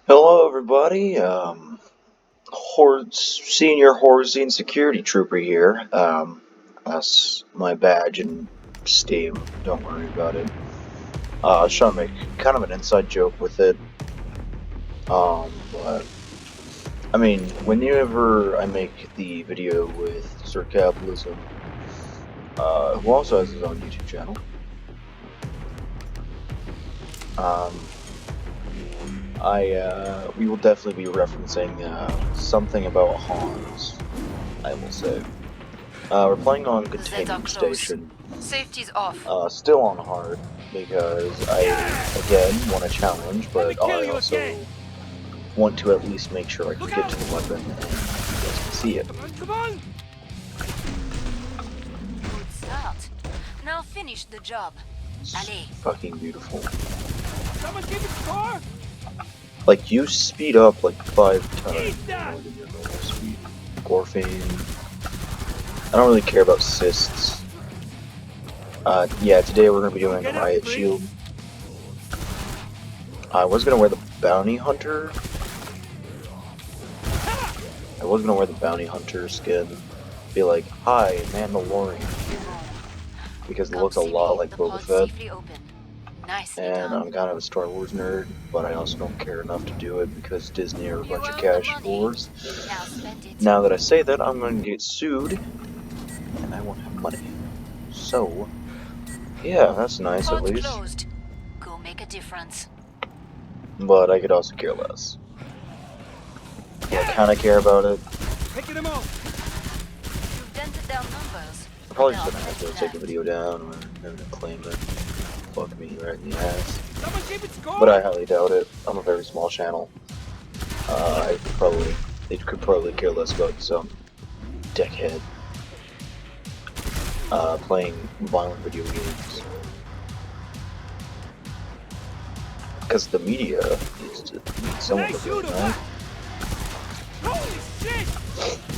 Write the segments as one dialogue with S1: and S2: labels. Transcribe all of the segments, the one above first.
S1: Hello, everybody. Senior Horzine Security Trooper here. That's my badge in Steam. Don't worry about it. I was trying to make kind of an inside joke with it. But I mean, whenever I make the video with Sir Capitalism, who also has his own YouTube channel, we will definitely be referencing something about Hans, I will say. We're playing on Containing Station.
S2: Safety's off.
S1: Still on hard, because I, again, want a challenge, but I also want to at least make sure I can get to the weapon and you guys can see it.
S3: Come on!
S2: Good start. Now finish the job. Allez.
S1: Fucking beautiful.
S3: Someone give it score!
S1: Like, you speed up like 5 times more than your normal speed. Gorfane. I don't really care about cysts. Yeah, today we're gonna be doing Riot Shield. I was gonna wear the Bounty Hunter. I was gonna wear the Bounty Hunter skin. Be like, hi, Mandalorian. Because it looks a lot like Boba Fett. And I'm kind of a Star Wars nerd, but I also don't care enough to do it because Disney are a bunch of cash whores. Now that I say that, I'm going to get sued, and I won't have money. So, yeah, that's nice at least.
S2: Closed. Go make a difference.
S1: But I could also care less. I kind of care about it.
S3: Picking them off!
S2: You've dented down numbers.
S1: I probably just gonna have to take a video down or I'm gonna claim it. Fuck me right in the ass.
S3: Someone give it score!
S1: But I highly doubt it. I'm a very small channel. They could probably care less about some dickhead playing violent video games. Because the media needs to need someone to do it, right?
S3: Holy shit!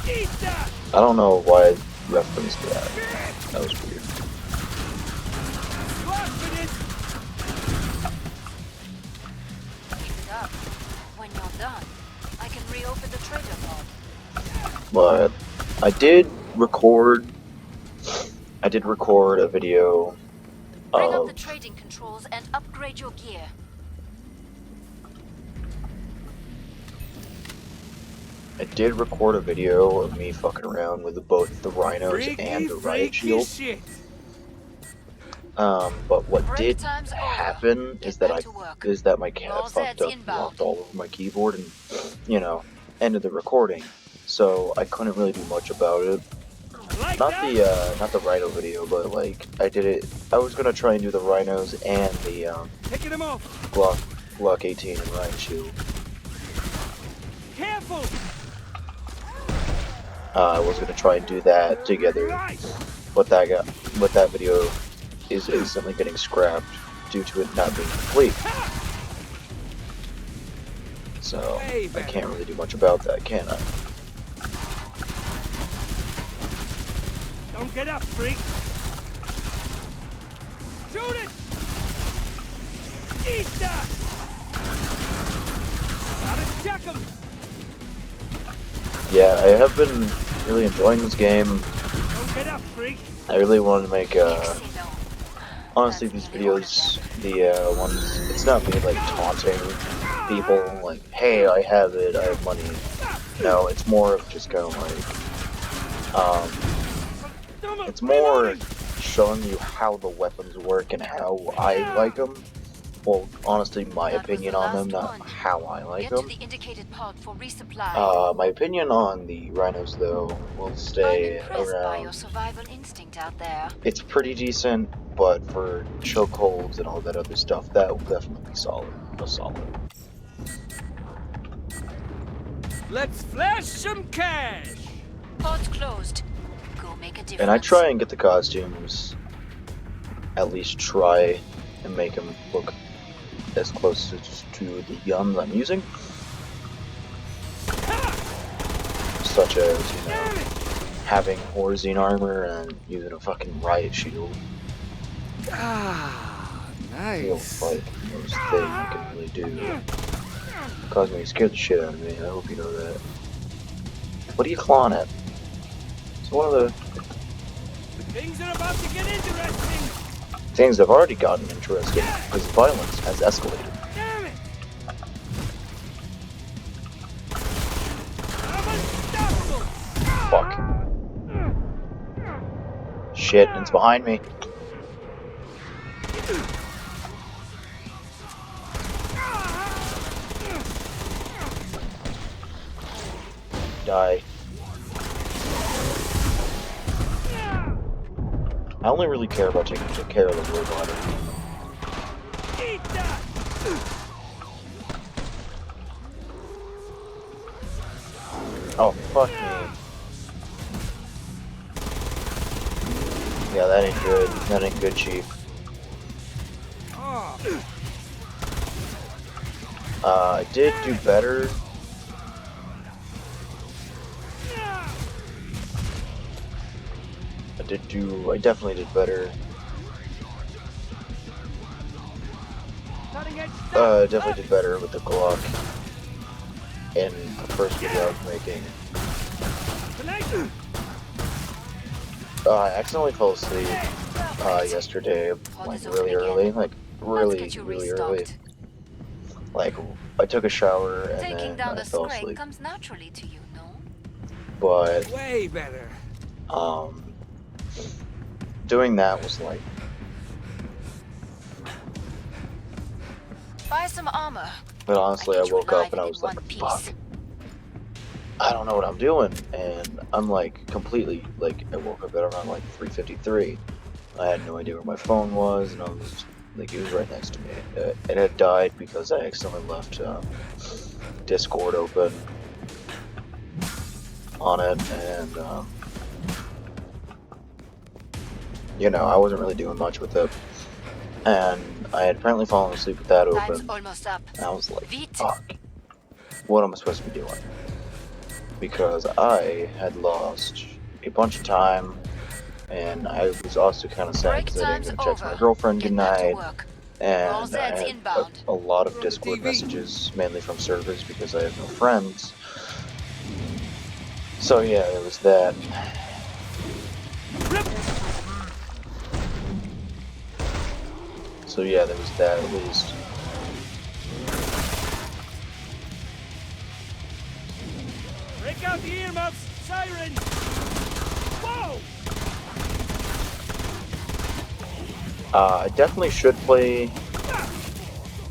S3: Eat that!
S1: I don't know why I referenced that. That was weird.
S2: Keep it up. When you're done, I can reopen the trader pod.
S1: But I did record a video
S2: Bring up the
S1: of
S2: trading controls and upgrade your gear.
S1: of me fucking around with both the rhinos and the riot shield. But what did happen is that my cat fucked up and walked all over my keyboard and, you know, ended the recording. So I couldn't really do much about it. Not the rhino video, but like I was gonna try and do the rhinos and the Glock 18 and riot shield.
S3: Careful!
S1: I was gonna try and do that together, but that video is instantly getting scrapped due to it not being complete. So I can't really do much about that, can I?
S3: Don't get up, freak! Shoot it! Eat that! Gotta check him!
S1: Yeah, I have been really enjoying this game.
S3: Don't get up, freak!
S1: I really wanted to make honestly these videos, the ones, it's not me like taunting people like, hey, I have it, I have money. No, it's more of just kind of like it's more showing you how the weapons work and how I like them. Well, honestly, my opinion on them, not how I like them. My opinion on the rhinos, though, will stay around. It's pretty decent, but for chokeholds and all that other stuff, that will definitely be solid.
S3: Let's flash some cash!
S2: Pod's closed. Go make a difference.
S1: And I try and get the costumes, at least try and make them look as close to the guns I'm using. Such as, you know, having Horzine armor and using a fucking riot shield.
S3: Ah, nice.
S1: Feels like the most thing you can really do. Caused me to scare the shit out of me. I hope you know that. What are you clawing at? It's one of the
S3: Things are about to get interesting.
S1: things that have already gotten interesting because violence has escalated.
S3: Damn it! I'm unstoppable.
S1: Fuck. Shit, it's behind me. Die. I only really care about taking care of the robot.
S3: Eat that!
S1: Oh, fuck me. Yeah, that ain't good. That ain't good, Chief.
S3: Oh,
S1: I did do better. I definitely did better.
S3: cutting edge stuff.
S1: Definitely did better with the Glock in the first video I was making.
S3: Tonight,
S1: I accidentally fell asleep yesterday, like really early, like really early. Like I took a shower and
S2: Taking
S1: then
S2: down
S1: I
S2: the
S1: fell
S2: Scrake
S1: asleep.
S2: comes naturally to you, no?
S1: But
S3: way better.
S1: doing that was like,
S2: Buy some armor.
S1: but honestly, I
S2: get you
S1: woke
S2: alive
S1: up and I
S2: in
S1: was like,
S2: one piece.
S1: fuck. I don't know what I'm doing, and I'm like completely like I woke up at around like 3:53. I had no idea where my phone was, and I was like it was right next to me. It had died because I accidentally left Discord open on it, and you know I wasn't really doing much with it, and I had apparently fallen asleep with that
S2: Time's
S1: open.
S2: almost up.
S1: And I was like,
S2: Vite.
S1: fuck, what am I supposed to be doing? Because I had lost a bunch of time, and I was also kind of sad
S2: Break
S1: because I didn't
S2: time's
S1: get to text my
S2: over.
S1: girlfriend
S2: Get back to
S1: goodnight,
S2: work.
S1: and
S2: Roll
S1: I
S2: Zeds
S1: had
S2: inbound.
S1: a lot of
S3: On the
S1: Discord
S3: TV.
S1: messages, mainly from servers because I have no friends. So yeah, there was that. So yeah, there was that at least.
S3: Break out the earmuffs, siren. Whoa!
S1: I definitely should play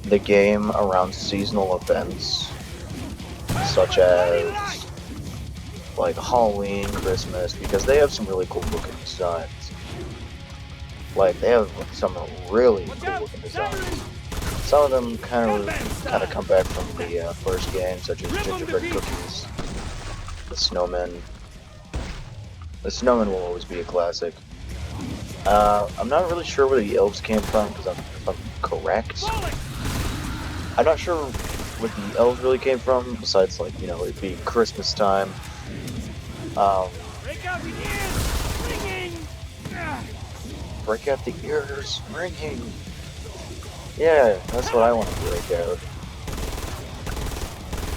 S1: the game around seasonal events, such as like Halloween, Christmas, because they have some really cool looking designs. Like they have some really
S3: Watch
S1: cool
S3: out!
S1: looking designs.
S3: Siren!
S1: Some of them kind of come back from the first game, such as
S3: Rip 'em to
S1: gingerbread
S3: pieces.
S1: cookies, the snowmen. The snowman will always be a classic. I'm not really sure where the elves came from, because if I'm correct,
S3: Bullet!
S1: I'm not sure where the elves really came from, besides, like, you know, it being Christmas time.
S3: Break out the ears! Ringing! Ah,
S1: Break out the ears, ringing. Yeah, that's what I want to break out.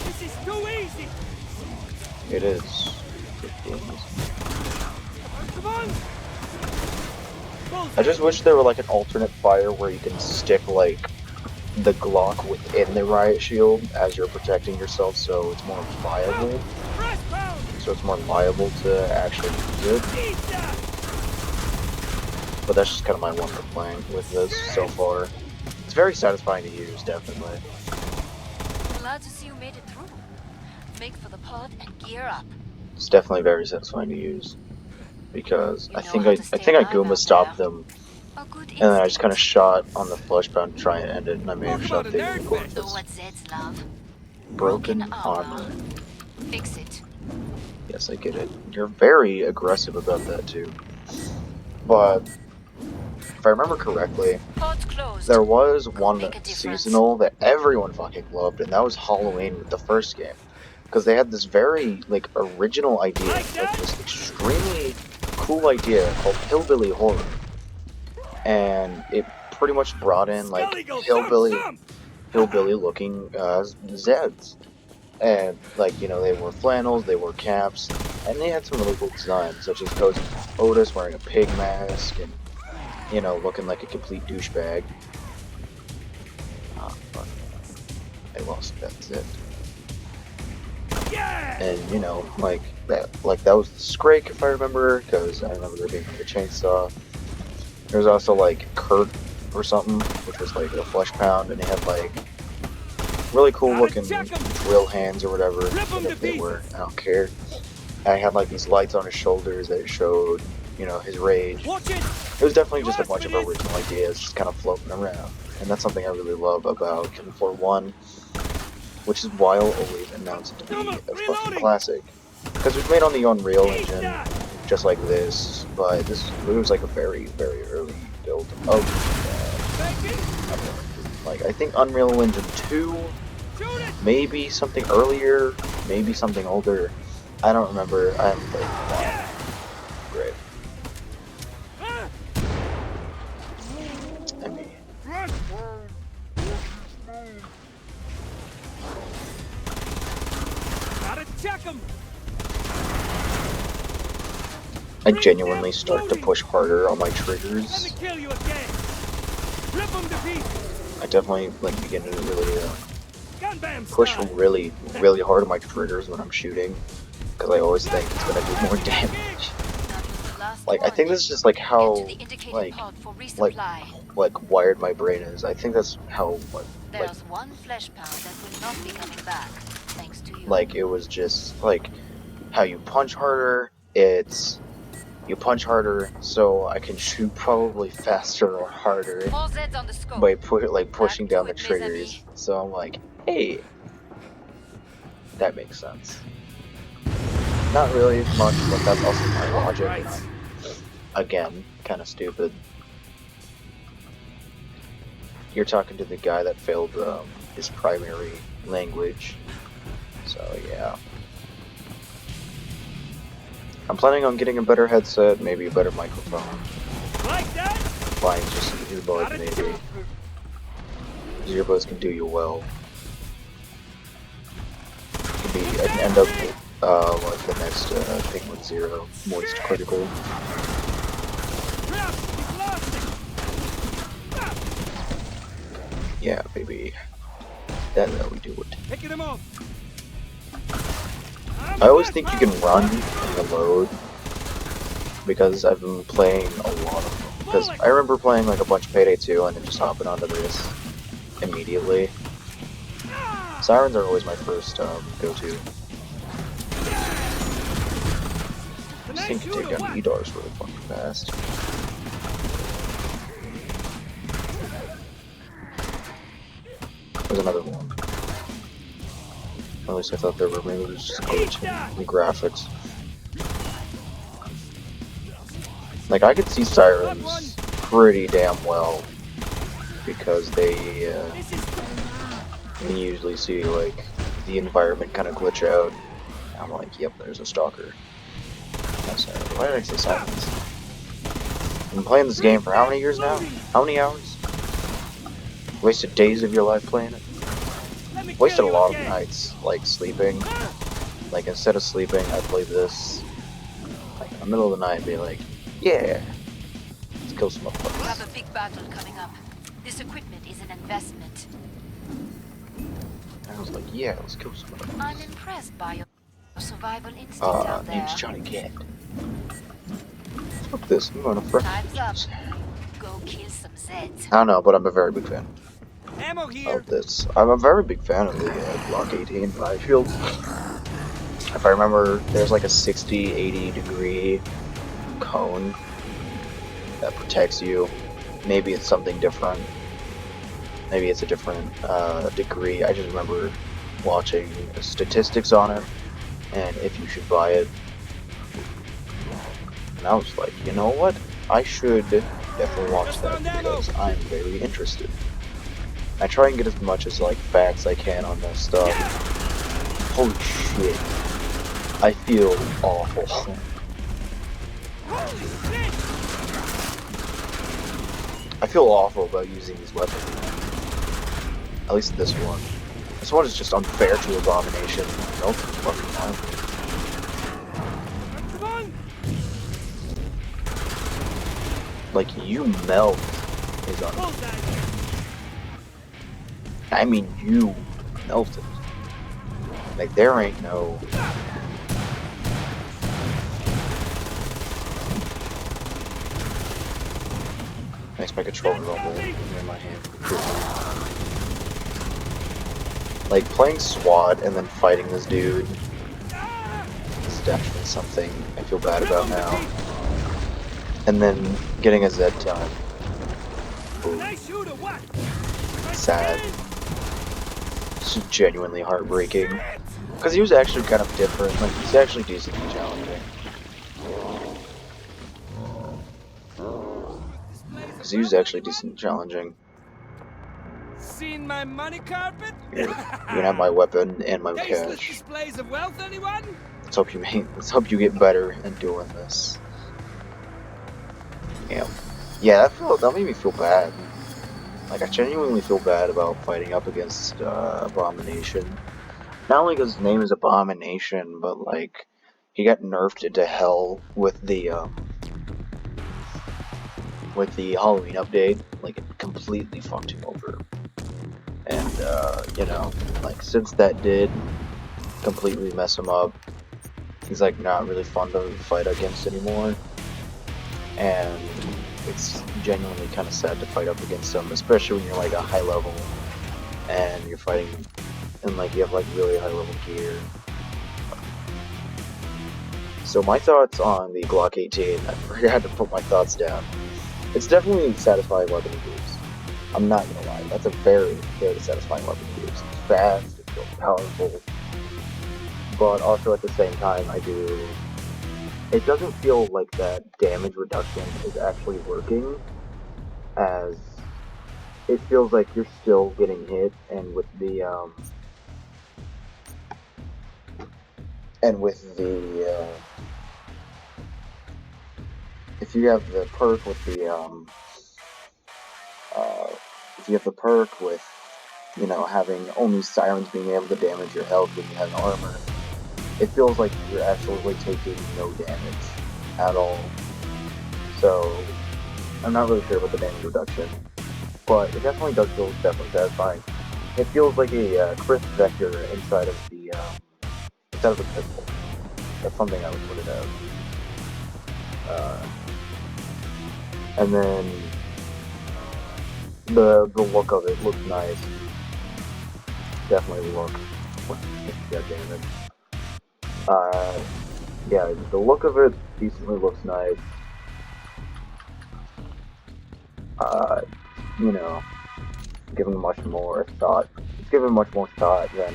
S3: this is too easy!
S1: It is. It is.
S3: Come on!
S1: I just wish there were, like, an alternate fire where you can stick, like, the Glock within the riot shield as you're protecting yourself, so it's more viable.
S3: Press pound!
S1: So it's more liable to actually use it.
S3: Eat that!
S1: But that's just kind of my one complaint with this so far. It's very satisfying to use, definitely.
S2: Glad to see you made it through. Make for the pod and gear up.
S1: It's definitely very satisfying to use. Because
S2: You
S1: I
S2: know
S1: think
S2: how
S1: I
S2: to stay
S1: think I
S2: alive
S1: Goomba
S2: out
S1: stopped
S2: there.
S1: them,
S2: A good
S1: and then I just kind of
S2: instinct.
S1: shot on the fleshbound to try and end it, and I may have
S3: Talk
S1: shot
S3: about
S1: the
S3: a nerd
S1: unicorn.
S3: fest.
S2: Know what Zeds love?
S1: Broken armor.
S2: Fix it.
S1: Yes, I get it. You're very aggressive about that too. But if I remember correctly,
S2: Pod's closed.
S1: there was one
S2: make a difference.
S1: seasonal that everyone fucking loved, and that was Halloween with the first game. Because they had this very, like, original idea,
S3: Like
S1: like
S3: that?
S1: this extremely cool idea called hillbilly horror. And it pretty much brought in, like,
S3: Scully, go
S1: hillbilly...
S3: thump, thump!
S1: hillbilly looking Zeds. And, like, you know, they wore flannels, they wore caps, and they had some really cool designs, such as Cousin Otis wearing a pig mask and, you know, looking like a complete douchebag. Ah, fuck. I lost that Zed. And, you know, like that was the Scrake, if I remember, because I remember there being like a chainsaw. There was also like Kurt or something, which was like a flesh pound, and he had like really cool looking drill hands or whatever they were. I don't care. And he had like these lights on his shoulders that showed, you know, his rage. It was definitely just a bunch of original ideas just kind of floating around, and that's something I really love about Killing Floor 1. Which is why I'll always announce it to be a fucking classic. Because it was made on the Unreal Engine, just like this, but it was like a very, very early build of like, I think Unreal Engine 2, maybe something earlier, maybe something older. I don't remember. I haven't played it in a while. Great. I mean, I genuinely start to push harder on my triggers. I definitely like begin to really push really, really hard on my triggers when I'm shooting, because I always think it's gonna do more damage. Like, I think this is just like how like wired my brain is. I think that's how
S2: There's one flesh pound that will not be coming back, thanks to you.
S1: like it was just like how you punch harder. You punch harder, so I can shoot probably faster or harder
S2: More Zeds on the scope.
S1: by pushing down the
S2: Back to it, mes
S1: triggers.
S2: amis.
S1: So I'm like, hey, that makes sense. Not really much, but that's also my logic.
S3: Right.
S1: Again, kind of stupid. You're talking to the guy that failed his primary language, so yeah. I'm planning on getting a better headset, maybe a better microphone.
S3: Like that?
S1: Buying just some earbuds, maybe. These earbuds can do you well. I can end up like the next Penguin Zero, Moist Critical. Yeah, baby. That's how we do it.
S3: Picking him up.
S1: I always think you can run in the load, because I've been playing a lot of them. Because I remember playing like a bunch of Payday 2 and then just hopping onto this immediately. Sirens are always my first go-to. This thing can take down EDARs really fucking fast. There's another one. At least I thought there were. Maybe it was just glitching the graphics. Like, I could see Sirens pretty damn well, because they you usually see like the environment kind of glitch out. I'm like, yep, there's a stalker. Why did I say Sirens? I've been playing this game for how many years now? How many hours? Wasted days of your life playing it? Wasted a lot of nights, like, sleeping. Like, instead of sleeping, I play this, like, in the middle of the night and be like, yeah, let's kill some
S2: We
S1: motherfuckers.
S2: have a big battle coming up. This equipment is an investment.
S1: And I was like, yeah, let's kill some motherfuckers.
S2: I'm impressed by your survival instinct out there.
S1: Name's Johnny Cat. Fuck this, I'm gonna
S2: Time's up. Go kill some Zeds.
S1: I don't know, but I'm a very big fan
S3: Ammo here.
S1: of this. I'm a very big fan of the Glock 18 Field. If I remember, there's like a 60-80 degree cone that protects you. Maybe it's something different. Maybe it's a different degree. I just remember watching statistics on it, and if you should buy it. And I was like, you know what? I should definitely watch that, because I'm very interested. I try and get as much as like facts I can on this stuff. Holy shit. I feel awful. I feel awful about using these weapons. At least this one. This one is just unfair to Abomination. Nope, fucking not.
S3: Come on!
S1: Like, you melt is
S3: Hold
S1: unfair.
S3: that!
S1: I mean, you melted. Like, there ain't no... Makes my controller rumble in my hand. Like, playing SWAT and then fighting this dude is definitely something I feel bad about now. And then getting a Zed time. Ooh,
S3: Nice shoot or what?
S1: sad. It's just genuinely heartbreaking. Because he was actually kind of different. Like, he's actually decently challenging. Because he was actually decently challenging.
S3: Seen my money carpet?
S1: Here, you can have my weapon and my
S3: Tasteless
S1: cash.
S3: displays of wealth, anyone?
S1: Let's hope you get better in doing this. Yeah. Yeah, that made me feel bad. Like, I genuinely feel bad about fighting up against Abomination. Not only because his name is Abomination, but like, he got nerfed into hell with the Halloween update. Like, it completely fucked him over. And you know, like, since that did completely mess him up, he's like not really fun to fight against anymore. And it's genuinely kind of sad to fight up against him, especially when you're like a high level and you're fighting and like you have like really high level gear. So my thoughts on the Glock 18, I forgot to put my thoughts down. It's definitely a satisfying weapon to use. I'm not gonna lie, that's a very, very satisfying weapon to use. It's fast, it feels powerful, but also at the same time it doesn't feel like that damage reduction is actually working, as it feels like you're still getting hit, and with the if you have the perk with the if you have the perk with, you know, having only sirens being able to damage your health when you have armor, it feels like you're actually taking no damage at all. So I'm not really sure about the damage reduction, but it definitely does feel satisfying. It feels like a crisp vector inside of the pistol. That's something I would put it as. And then the look of it looks nice. Definitely look. God damn it. Yeah, the look of it decently looks nice. You know, giving much more thought. It's given much more thought than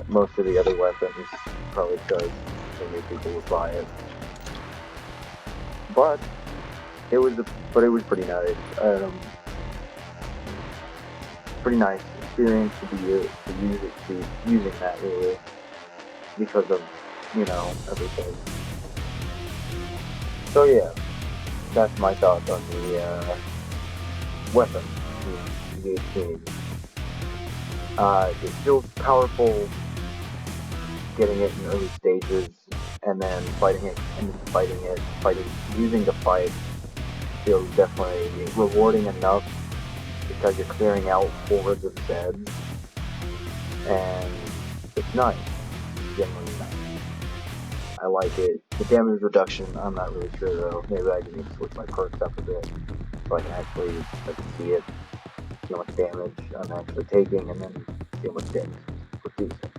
S1: most of the other weapons probably does. So many people would buy it. But it was pretty nice. Pretty nice experience to be using that really, because of, you know, everything. So yeah, that's my thoughts on the weapon, the 18. It feels powerful getting it in early stages, and then using the fight feels definitely rewarding enough, because you're clearing out hordes of Zeds, and it's nice. It's genuinely nice. I like it. The damage reduction, I'm not really sure though. Maybe I just need to switch my perks up a bit, so I can actually see it, see how much damage I'm actually taking, and then see how much damage it's producing.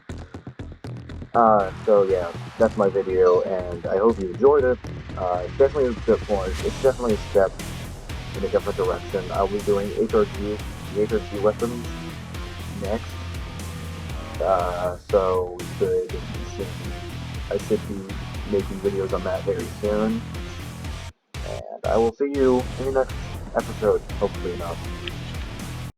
S1: So yeah, that's my video, and I hope you enjoyed it. It's definitely a bit more, it's definitely a step in a different direction. I'll be doing the HRG weapons next. So I should be making videos on that very soon. And I will see you in the next episode, hopefully enough.